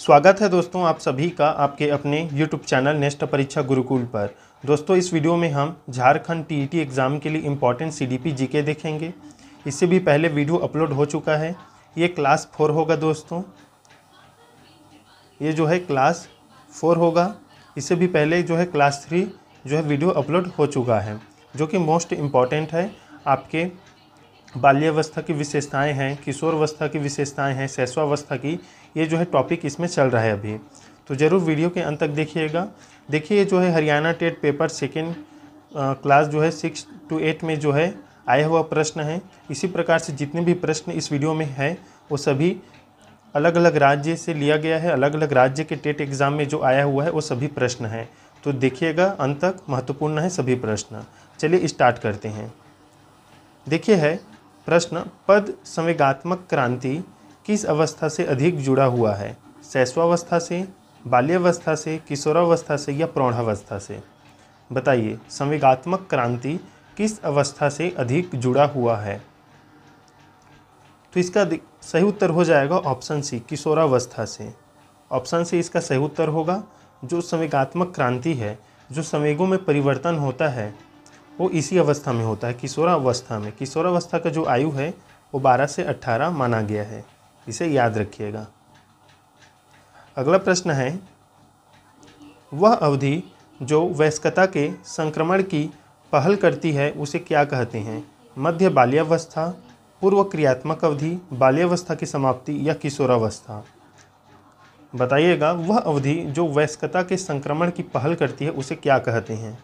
स्वागत है दोस्तों आप सभी का आपके अपने YouTube चैनल नेस्ट परीक्षा गुरुकुल पर। दोस्तों इस वीडियो में हम झारखंड टीईटी एग्ज़ाम के लिए इम्पॉर्टेंट सीडीपी जीके देखेंगे। इससे भी पहले वीडियो अपलोड हो चुका है। ये क्लास 4 होगा दोस्तों, ये जो है क्लास 4 होगा। इससे भी पहले जो है क्लास 3 जो है वीडियो अपलोड हो चुका है, जो कि मोस्ट इम्पॉर्टेंट है। आपके बाल्यावस्था की विशेषताएं हैं, किशोरावस्था की विशेषताएं हैं, शैशवावस्था की, ये जो है टॉपिक इसमें चल रहा है अभी। तो ज़रूर वीडियो के अंत तक देखिएगा। देखिए जो है Haryana TET paper second class जो है 6 to 8 में जो है आया हुआ प्रश्न है। इसी प्रकार से जितने भी प्रश्न इस वीडियो में है वो सभी अलग अलग राज्य से लिया गया है। अलग अलग राज्य के टेट एग्ज़ाम में जो आया हुआ है वो सभी प्रश्न हैं, तो देखिएगा अंत तक, महत्वपूर्ण है सभी प्रश्न। चलिए स्टार्ट करते हैं। देखिए है प्रश्न, पद संवेगात्मक क्रांति किस अवस्था से अधिक जुड़ा हुआ है? शैशवावस्था से, बाल्यावस्था से, किशोरावस्था से या प्रौढ़ावस्था से? बताइए, संवेगात्मक क्रांति किस अवस्था से अधिक जुड़ा हुआ है? तो इसका सही उत्तर हो जाएगा ऑप्शन सी, किशोरावस्था से। ऑप्शन सी इसका सही उत्तर होगा। जो संवेगात्मक क्रांति है, जो संवेगों में परिवर्तन होता है, वो इसी अवस्था में होता है, किशोरावस्था में। किशोरावस्था का जो आयु है वो 12 से 18 माना गया है, इसे याद रखिएगा। अगला प्रश्न है, वह अवधि जो वयस्कता के संक्रमण की पहल करती है उसे क्या कहते हैं? मध्य बाल्यावस्था, पूर्व क्रियात्मक अवधि, बाल्यावस्था की समाप्ति या किशोरावस्था? बताइएगा, वह अवधि जो वयस्कता के संक्रमण की पहल करती है उसे क्या कहते हैं?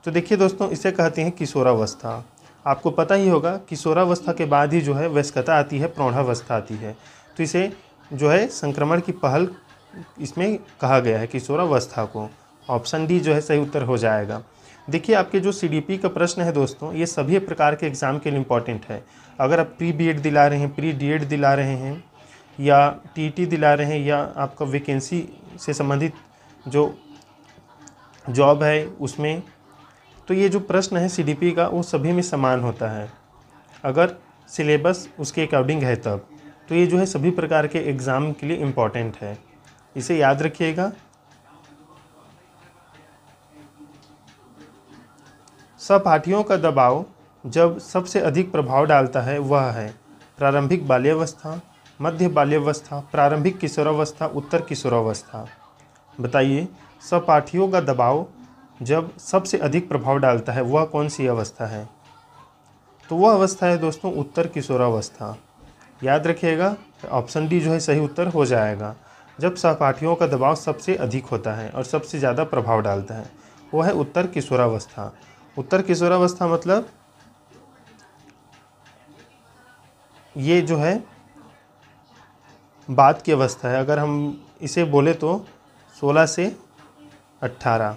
तो देखिए दोस्तों, इसे कहते हैं किशोरावस्था। आपको पता ही होगा किशोरावस्था के बाद ही जो है वयस्कता आती है, प्रौढ़ावस्था आती है। तो इसे जो है संक्रमण की पहल इसमें कहा गया है, किशोरावस्था को। ऑप्शन डी जो है सही उत्तर हो जाएगा। देखिए आपके जो सीडीपी का प्रश्न है दोस्तों, ये सभी प्रकार के एग्ज़ाम के लिए इम्पॉर्टेंट है। अगर आप प्री बीएड दिला रहे हैं, प्री डीएड दिला रहे हैं, या टीटी दिला रहे हैं, या आपका वैकेंसी से संबंधित जो जॉब है उसमें, तो ये जो प्रश्न है सीडीपी का वो सभी में समान होता है, अगर सिलेबस उसके अकॉर्डिंग है तब। तो ये जो है सभी प्रकार के एग्ज़ाम के लिए इम्पॉर्टेंट है, इसे याद रखिएगा। सहपाठियों का दबाव जब सबसे अधिक प्रभाव डालता है वह है प्रारंभिक बाल्यावस्था, मध्य बाल्यावस्था, प्रारंभिक किशोरावस्था, उत्तर किशोरावस्था? बताइए, सहपाठियों का दबाव जब सबसे अधिक प्रभाव डालता है वह कौन सी अवस्था है? तो वह अवस्था है दोस्तों उत्तर किशोरावस्था। याद रखिएगा, ऑप्शन डी जो है सही उत्तर हो जाएगा। जब सहपाठियों का दबाव सबसे अधिक होता है और सबसे ज़्यादा प्रभाव डालता है वह है उत्तर किशोरावस्था। उत्तर किशोरावस्था मतलब ये जो है बाद की अवस्था है। अगर हम इसे बोले तो 16 से 18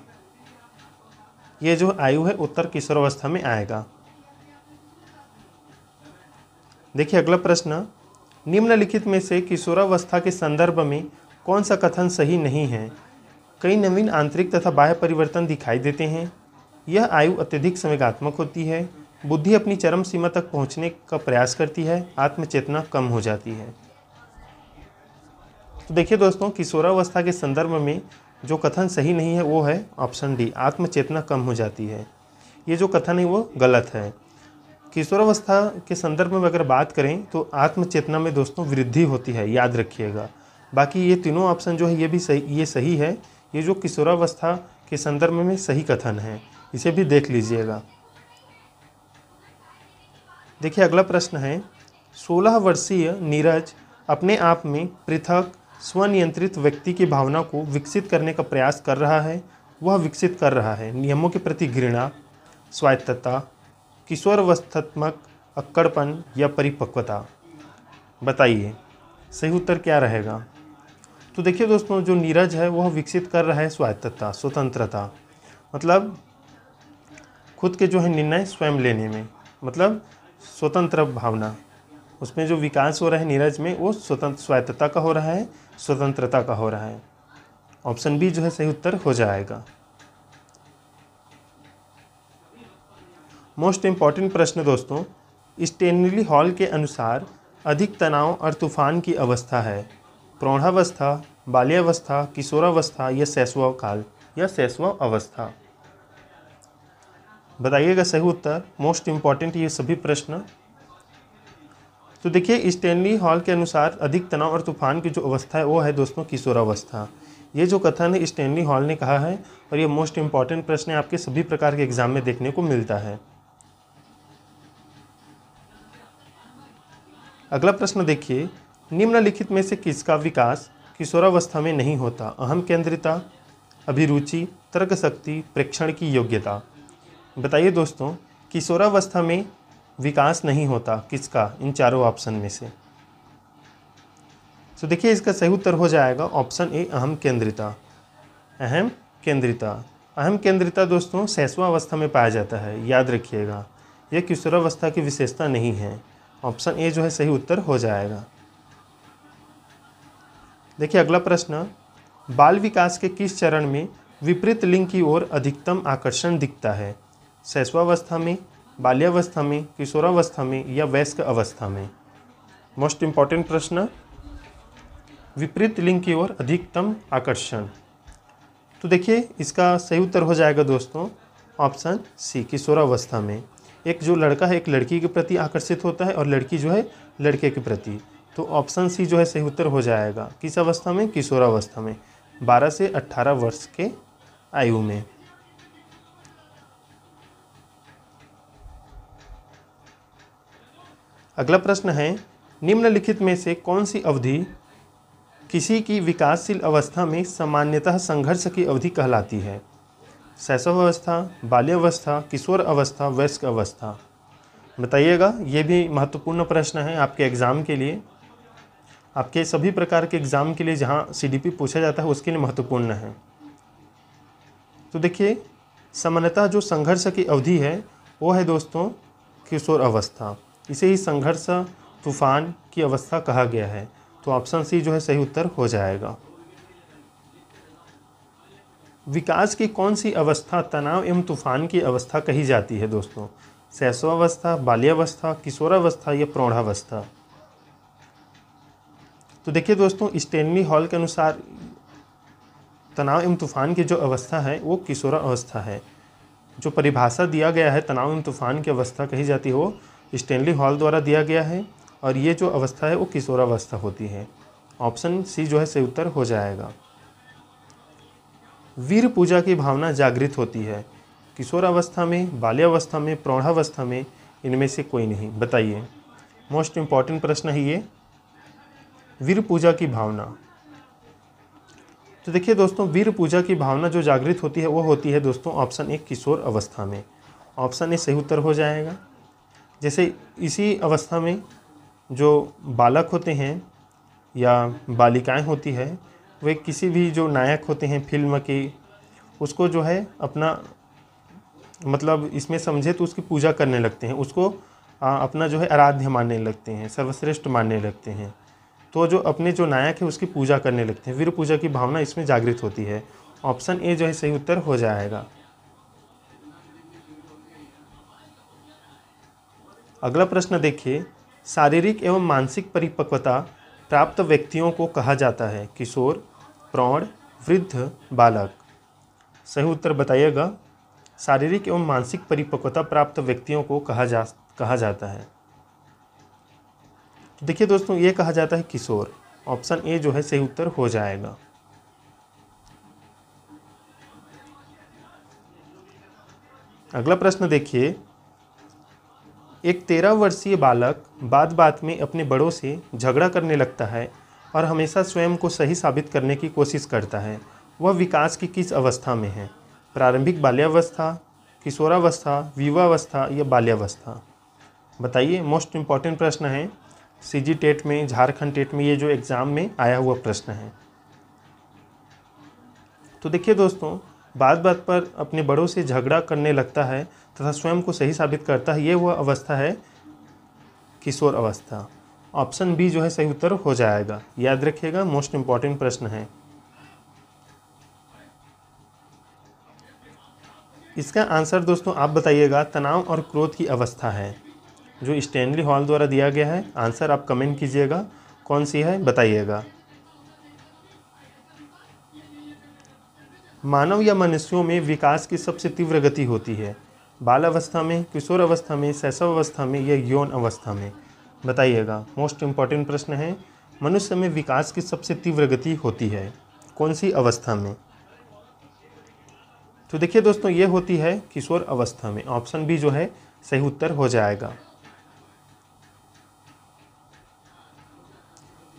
ये जो आयु है उत्तर किशोरावस्था में आएगा। देखिए अगला प्रश्न, निम्नलिखित में से किशोरावस्था के संदर्भ में कौन सा कथन सही नहीं है? कई नवीन आंतरिक तथा बाह्य परिवर्तन दिखाई देते हैं, यह आयु अत्यधिक संवेगात्मक होती है, बुद्धि अपनी चरम सीमा तक पहुंचने का प्रयास करती है, आत्मचेतना कम हो जाती है। तो देखिए दोस्तों, किशोरावस्था के संदर्भ में जो कथन सही नहीं है वो है ऑप्शन डी, आत्मचेतना कम हो जाती है। ये जो कथन है वो गलत है। किशोरावस्था के संदर्भ में अगर बात करें तो आत्मचेतना में दोस्तों वृद्धि होती है, याद रखिएगा। बाकी ये तीनों ऑप्शन जो है ये भी सही, ये सही है। ये जो किशोरावस्था के संदर्भ में सही कथन है, इसे भी देख लीजिएगा। देखिए अगला प्रश्न है, 16 वर्षीय नीरज अपने आप में पृथक स्वनियंत्रित व्यक्ति की भावना को विकसित करने का प्रयास कर रहा है। वह विकसित कर रहा है नियमों के प्रति घृणा, स्वायत्तता, किशोरावस्थात्मक अक्कड़पन या परिपक्वता? बताइए सही उत्तर क्या रहेगा? तो देखिए दोस्तों, जो नीरज है वह विकसित कर रहा है स्वायत्तता, स्वतंत्रता, मतलब खुद के जो है निर्णय स्वयं लेने में, मतलब स्वतंत्र भावना, उसमें जो विकास हो रहा है नीरज में वो स्वायत्तता का हो रहा है, स्वतंत्रता का हो रहा है। ऑप्शन बी जो है सही उत्तर हो जाएगा। मोस्ट इम्पॉर्टेंट प्रश्न दोस्तों, स्टेनली हॉल के अनुसार अधिक तनाव और तूफान की अवस्था है प्रौढ़ावस्था, बाल्यावस्था, किशोरावस्था या शैशव काल या शैशव अवस्था। बताइएगा सही उत्तर। मोस्ट इम्पॉर्टेंट ये सभी प्रश्न। तो देखिए स्टैनली हॉल के अनुसार अधिक तनाव और तूफान की जो अवस्था है वो है दोस्तों किशोरावस्था। ये जो कथन है स्टैनली हॉल ने कहा है और ये मोस्ट इम्पॉर्टेंट प्रश्न है, आपके सभी प्रकार के एग्जाम में देखने को मिलता है। अगला प्रश्न देखिए, निम्नलिखित में से किसका विकास किशोरावस्था में नहीं होता? अहम केंद्रिता, अभिरुचि, तर्क शक्ति, प्रेक्षण की योग्यता। बताइए दोस्तों, किशोरावस्था में विकास नहीं होता किसका इन चारों ऑप्शन में से? तो देखिए इसका सही उत्तर हो जाएगा ऑप्शन ए, अहम केंद्रिता। अहम केंद्रिता, अहम केंद्रिता दोस्तों शैशवावस्था में पाया जाता है, याद रखिएगा। यह किशोरावस्था की विशेषता नहीं है। ऑप्शन ए जो है सही उत्तर हो जाएगा। देखिए अगला प्रश्न, बाल विकास के किस चरण में विपरीत लिंग की ओर अधिकतम आकर्षण दिखता है? शैशवावस्था में, बाल्यावस्था में, किशोरावस्था में या वयस्क अवस्था में? मोस्ट इम्पॉर्टेंट प्रश्न, विपरीत लिंग की ओर अधिकतम आकर्षण। तो देखिए इसका सही उत्तर हो जाएगा दोस्तों ऑप्शन सी, किशोरावस्था में। एक जो लड़का है एक लड़की के प्रति आकर्षित होता है और लड़की जो है लड़के के प्रति। तो ऑप्शन सी जो है सही उत्तर हो जाएगा। किस अवस्था में? किशोरावस्था में, 12 से 18 वर्ष के आयु में। अगला प्रश्न है, निम्नलिखित में से कौन सी अवधि किसी की विकासशील अवस्था में सामान्यतः संघर्ष की अवधि कहलाती है? शैशवावस्था, बाल्यावस्था, किशोर अवस्था, वयस्क अवस्था। बताइएगा, ये भी महत्वपूर्ण प्रश्न है आपके एग्ज़ाम के लिए, आपके सभी प्रकार के एग्ज़ाम के लिए जहाँ सीडीपी पूछा जाता है उसके लिए महत्वपूर्ण है। तो देखिए सामान्यतः जो संघर्ष की अवधि है वो है दोस्तों किशोर अवस्था। इसे ही संघर्ष तूफान की अवस्था कहा गया है। तो ऑप्शन सी जो है सही उत्तर हो जाएगा। विकास की कौन सी अवस्था तनाव एवं तूफान की अवस्था कही जाती है दोस्तों? शैशवावस्था, बाल्यावस्था, किशोरावस्था या प्रौढ़ावस्था? तो देखिए दोस्तों स्टैनली हॉल के अनुसार तनाव एवं तूफान की जो अवस्था है वो किशोरावस्था है। जो परिभाषा दिया गया है तनाव एवं तूफान की अवस्था कही जाती है वो स्टैनली हॉल द्वारा दिया गया है और ये जो अवस्था है वो किशोरावस्था होती है। ऑप्शन सी जो है सही उत्तर हो जाएगा। वीर पूजा की भावना जागृत होती है किशोरावस्था में, बाल्यावस्था में, प्रौढ़ावस्था में, इनमें से कोई नहीं। बताइए, मोस्ट इम्पॉर्टेंट प्रश्न है ये, वीर पूजा की भावना। तो देखिए दोस्तों वीर पूजा की भावना जो जागृत होती है वो होती है दोस्तों ऑप्शन ए, किशोर अवस्था में। ऑप्शन ए सही उत्तर हो जाएगा। जैसे इसी अवस्था में जो बालक होते हैं या बालिकाएं होती है वे किसी भी जो नायक होते हैं फिल्म के उसको जो है अपना मतलब इसमें समझे तो उसकी पूजा करने लगते हैं, उसको अपना जो है आराध्य मानने लगते हैं, सर्वश्रेष्ठ मानने लगते हैं। तो जो अपने जो नायक है उसकी पूजा करने लगते हैं। वीर पूजा की भावना इसमें जागृत होती है। ऑप्शन ए जो है सही उत्तर हो जाएगा। अगला प्रश्न देखिए, शारीरिक एवं मानसिक परिपक्वता प्राप्त व्यक्तियों को कहा जाता है? किशोर, प्रौढ़, वृद्ध, बालक? सही उत्तर बताइएगा। शारीरिक एवं मानसिक परिपक्वता प्राप्त व्यक्तियों को कहा जाता है। तो देखिए दोस्तों ये कहा जाता है किशोर। ऑप्शन ए जो है सही उत्तर हो जाएगा। अगला प्रश्न देखिए, एक 13 वर्षीय बालक बात में अपने बड़ों से झगड़ा करने लगता है और हमेशा स्वयं को सही साबित करने की कोशिश करता है। वह विकास की किस अवस्था में है? प्रारंभिक बाल्यावस्था, किशोरावस्था, युवावस्था या बाल्यावस्था? बताइए, मोस्ट इम्पॉर्टेंट प्रश्न है। सीजी टेट में, झारखंड टेट में ये जो एग्ज़ाम में आया हुआ प्रश्न है। तो देखिए दोस्तों बात पर अपने बड़ों से झगड़ा करने लगता है तथा स्वयं को सही साबित करता है, ये वह अवस्था है किशोर अवस्था। ऑप्शन बी जो है सही उत्तर हो जाएगा। याद रखिएगा, मोस्ट इम्पॉर्टेंट प्रश्न है। इसका आंसर दोस्तों आप बताइएगा तनाव और क्रोध की अवस्था है, जो स्टैनली हॉल द्वारा दिया गया है। आंसर आप कमेंट कीजिएगा कौन सी है बताइएगा। मानव या मनुष्यों में विकास की सबसे तीव्र गति होती है? बाल अवस्था में, किशोर अवस्था में, शैशव अवस्था में या यौन अवस्था में? बताइएगा। मोस्ट इम्पॉर्टेंट प्रश्न है। मनुष्य में विकास की सबसे तीव्र गति होती है कौन सी अवस्था में? तो देखिए दोस्तों, ये होती है किशोर अवस्था में। ऑप्शन बी जो है सही उत्तर हो जाएगा।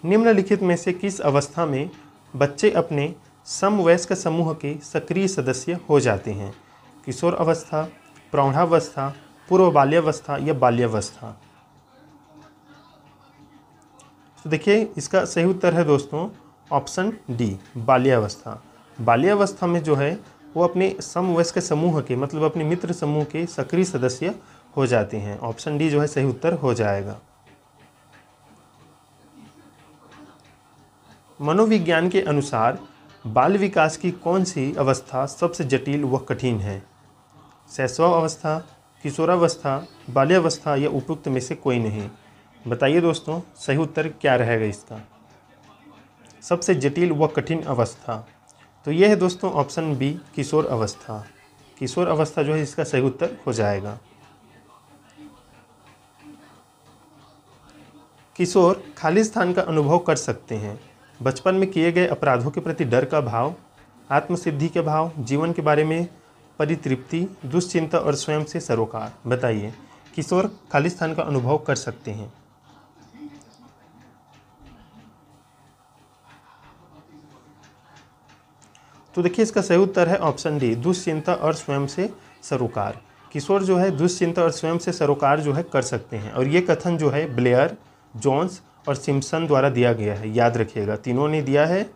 निम्नलिखित में से किस अवस्था में बच्चे अपने समवयस्क समूह के सक्रिय सदस्य हो जाते हैं? किशोर अवस्था, प्रौढ़ावस्था, पूर्व बाल्यावस्था या बाल्यावस्था? तो देखिए इसका सही उत्तर है दोस्तों ऑप्शन डी, बाल्यावस्था। बाल्यावस्था में जो है वो अपने समवयस्क समूह के, मतलब अपने मित्र समूह के सक्रिय सदस्य हो जाते हैं। ऑप्शन डी जो है सही उत्तर हो जाएगा। मनोविज्ञान के अनुसार बाल विकास की कौन सी अवस्था सबसे जटिल व कठिन है? शैशव अवस्था, किशोरावस्था, बाल्यावस्था या उपयुक्त में से कोई नहीं? बताइए दोस्तों सही उत्तर क्या रहेगा इसका? सबसे जटिल व कठिन अवस्था तो यह है दोस्तों ऑप्शन बी, किशोर अवस्था। किशोर अवस्था जो है इसका सही उत्तर हो जाएगा। किशोर खालिस्तान का अनुभव कर सकते हैं। बचपन में किए गए अपराधों के प्रति डर का भाव, आत्मसिद्धि के भाव, जीवन के बारे में परितृप्ति, दुश्चिंता और स्वयं से सरोकार। बताइए किशोर खालिस्तान का अनुभव कर सकते हैं। तो देखिए इसका सही उत्तर है ऑप्शन डी, दुश्चिंता और स्वयं से सरोकार। किशोर जो है दुश्चिंता और स्वयं से सरोकार जो है कर सकते हैं। और ये कथन जो है ब्लेयर, जोन्स और सिम्पसन द्वारा दिया गया है। याद रखिएगा तीनों ने दिया है,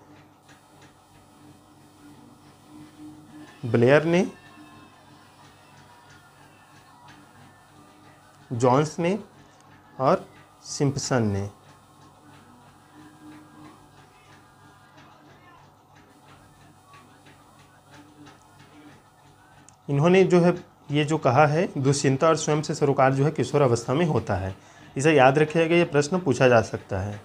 ब्लेयर ने, जोन्स ने और सिम्पसन ने। इन्होंने जो है ये जो कहा है दुश्चिंता और स्वयं से सरोकार जो है किशोर अवस्था में होता है। इसे याद रखिएगा, ये प्रश्न पूछा जा सकता है।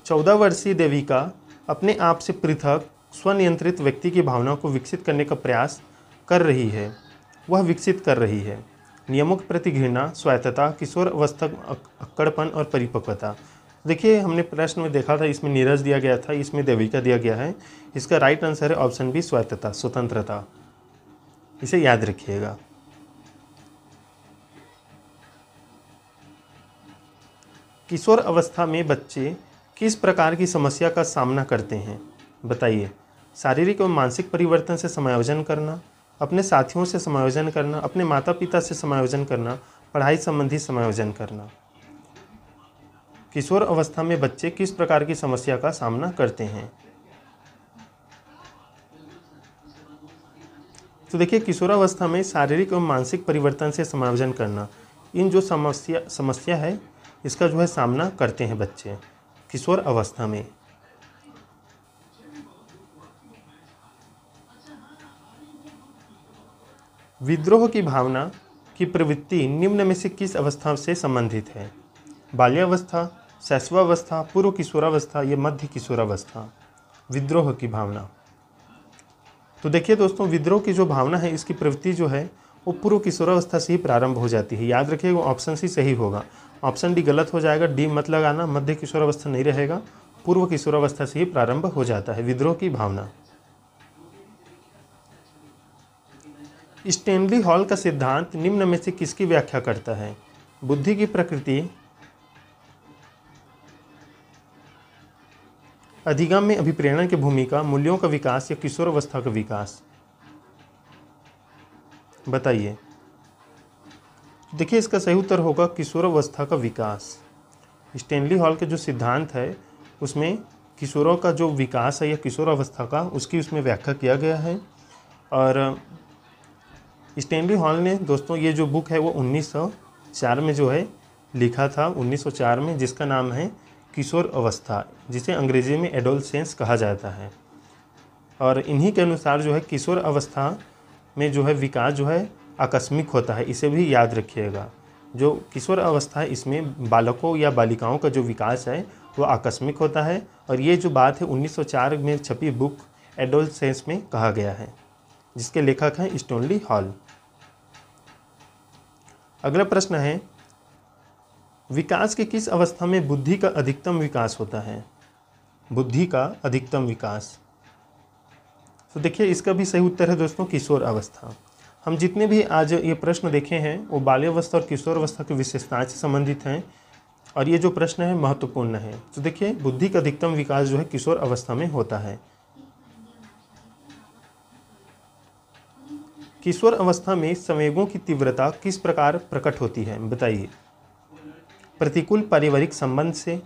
चौदह वर्षीय देविका अपने आप से पृथक स्वनियंत्रित व्यक्ति की भावना को विकसित करने का प्रयास कर रही है। वह विकसित कर रही है नियमों के प्रति घृणा, स्वायत्तता, किशोर अवस्था अक्कड़पन और परिपक्वता। देखिए हमने प्रश्न में देखा था, इसमें नीरज दिया गया था, इसमें देविका दिया गया है। इसका राइट आंसर है ऑप्शन बी, स्वायत्तता, स्वतंत्रता। इसे याद रखिएगा। किशोर अवस्था में बच्चे किस प्रकार की समस्या का सामना करते हैं? बताइए। शारीरिक एवं मानसिक परिवर्तन से समायोजन करना, अपने साथियों से समायोजन करना, अपने माता पिता से समायोजन करना, पढ़ाई संबंधी समायोजन करना। किशोर अवस्था में बच्चे किस प्रकार की समस्या का सामना करते हैं? तो देखिए किशोरावस्था में शारीरिक एवं मानसिक परिवर्तन से समायोजन करना, इन जो समस्या है इसका जो है सामना करते हैं बच्चे किशोर अवस्था में। विद्रोह की भावना की प्रवृत्ति निम्न में से किस अवस्था से संबंधित है? बाल्यावस्था, शैशवावस्था, पूर्व किशोरावस्था या मध्य किशोरावस्था? विद्रोह की भावना तो देखिए दोस्तों विद्रोह की जो भावना है इसकी प्रवृत्ति जो है वो पूर्व किशोरावस्था से ही प्रारंभ हो जाती है। याद रखिएगा ऑप्शन सी सही होगा। ऑप्शन डी गलत हो जाएगा, डी मत लगाना, मध्य किशोरावस्था नहीं रहेगा, पूर्व किशोरावस्था से ही प्रारंभ हो जाता है विद्रोह की भावना। स्टैनली हॉल का सिद्धांत निम्न में से किसकी व्याख्या करता है? बुद्धि की प्रकृति, अधिगम में अभिप्रेरण की भूमिका, मूल्यों का विकास या किशोरावस्था का विकास? बताइए। देखिए इसका सही उत्तर होगा किशोरावस्था का विकास। स्टैनली हॉल के जो सिद्धांत है उसमें किशोरों का जो विकास है या किशोरावस्था का, उसकी उसमें व्याख्या किया गया है। और स्टैनली हॉल ने दोस्तों ये जो बुक है वो 1904 में जो है लिखा था, 1904 में, जिसका नाम है किशोर अवस्था, जिसे अंग्रेजी में एडोलसेंस कहा जाता है। और इन्हीं के अनुसार जो है किशोर अवस्था में जो है विकास जो है आकस्मिक होता है। इसे भी याद रखिएगा। जो किशोर अवस्था है इसमें बालकों या बालिकाओं का जो विकास है वो आकस्मिक होता है। और ये जो बात है 1904 में छपी बुक एडोलसेंस में कहा गया है, जिसके लेखक हैं स्टोनली हॉल। अगला प्रश्न है, विकास की किस अवस्था में बुद्धि का अधिकतम विकास होता है? बुद्धि का अधिकतम विकास, तो देखिए इसका भी सही उत्तर है दोस्तों किशोर अवस्था। हम जितने भी आज ये प्रश्न देखे हैं वो बाल्यावस्था और किशोर अवस्था की विशेषताएं से संबंधित हैं, और ये जो प्रश्न है महत्वपूर्ण है। तो देखिए बुद्धि का अधिकतम विकास जो है किशोर अवस्था में होता है। किशोर अवस्था में संवेगों की तीव्रता किस प्रकार प्रकट होती है, बताइए? प्रतिकूल पारिवारिक संबंध से,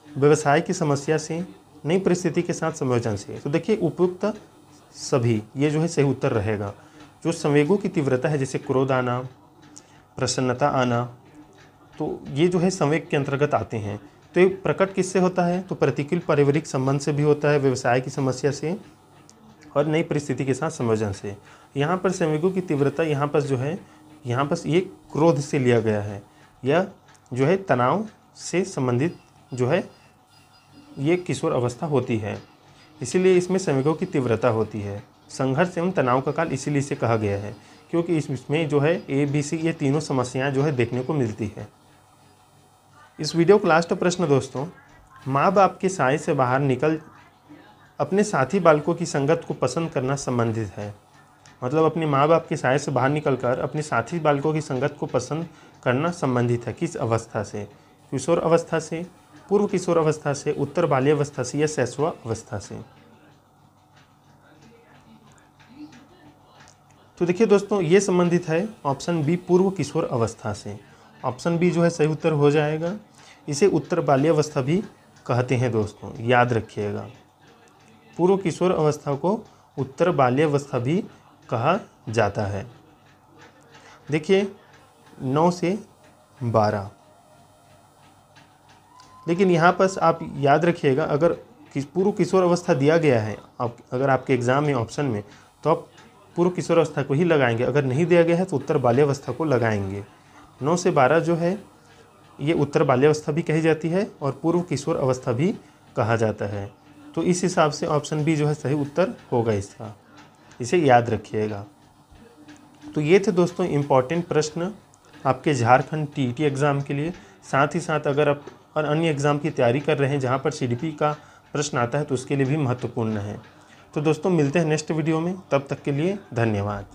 व्यवसाय की समस्या से, नई परिस्थिति के साथ संयोजन से। तो देखिए उपयुक्त सभी, ये जो है सही उत्तर रहेगा। जो संवेगों की तीव्रता है, जैसे क्रोध आना, प्रसन्नता आना, तो ये जो है संवेग के अंतर्गत आते हैं। तो ये प्रकट किससे होता है? तो प्रतिकूल पारिवारिक संबंध से भी होता है, व्यवसाय की समस्या से, और नई परिस्थिति के साथ संयोजन से। यहाँ पर संवेगों की तीव्रता यहाँ पर जो है, यहाँ पर ये क्रोध से लिया गया है, या जो है तनाव से संबंधित जो है ये किशोर अवस्था होती है, इसीलिए इसमें संवेगों की तीव्रता होती है। संघर्ष एवं तनाव का काल इसीलिए इसे कहा गया है, क्योंकि इसमें जो है ABC ये तीनों समस्याएं जो है देखने को मिलती है। इस वीडियो का लास्ट प्रश्न दोस्तों, माँ बाप के साए से बाहर निकल अपने साथी बालकों की संगत को पसंद करना संबंधित है। मतलब अपने माँ बाप के साए से बाहर निकलकर अपने साथी बालकों की संगत को पसंद करना संबंधित है। किस अवस्था से? किशोर अवस्था से, पूर्व किशोर अवस्था से, उत्तर बाल्यावस्था से, या शैशव अवस्था से। तो देखिए दोस्तों ये संबंधित है ऑप्शन बी, पूर्व किशोर अवस्था से। ऑप्शन बी जो है सही उत्तर हो जाएगा। इसे उत्तर बाल्यावस्था भी कहते हैं दोस्तों, याद रखिएगा। पूर्व किशोर अवस्था को उत्तर बाल्यावस्था भी कहा जाता है। देखिए 9 से 12, लेकिन यहाँ पर आप याद रखिएगा, अगर पूर्व किशोर अवस्था दिया गया है अगर आपके एग्ज़ाम में ऑप्शन में, तो आप पूर्व किशोर अवस्था को ही लगाएंगे। अगर नहीं दिया गया है तो उत्तर बाल्यावस्था को लगाएंगे। 9 से 12 जो है ये उत्तर बाल्यावस्था भी कही जाती है और पूर्व किशोर अवस्था भी कहा जाता है। तो इस हिसाब से ऑप्शन बी जो है सही उत्तर होगा इसका, इसे याद रखिएगा। तो ये थे दोस्तों इम्पॉर्टेंट प्रश्न आपके झारखंड TET एग्ज़ाम के लिए। साथ ही साथ अगर आप और अन्य एग्ज़ाम की तैयारी कर रहे हैं जहाँ पर CDP का प्रश्न आता है तो उसके लिए भी महत्वपूर्ण है। तो दोस्तों मिलते हैं नेक्स्ट वीडियो में, तब तक के लिए धन्यवाद।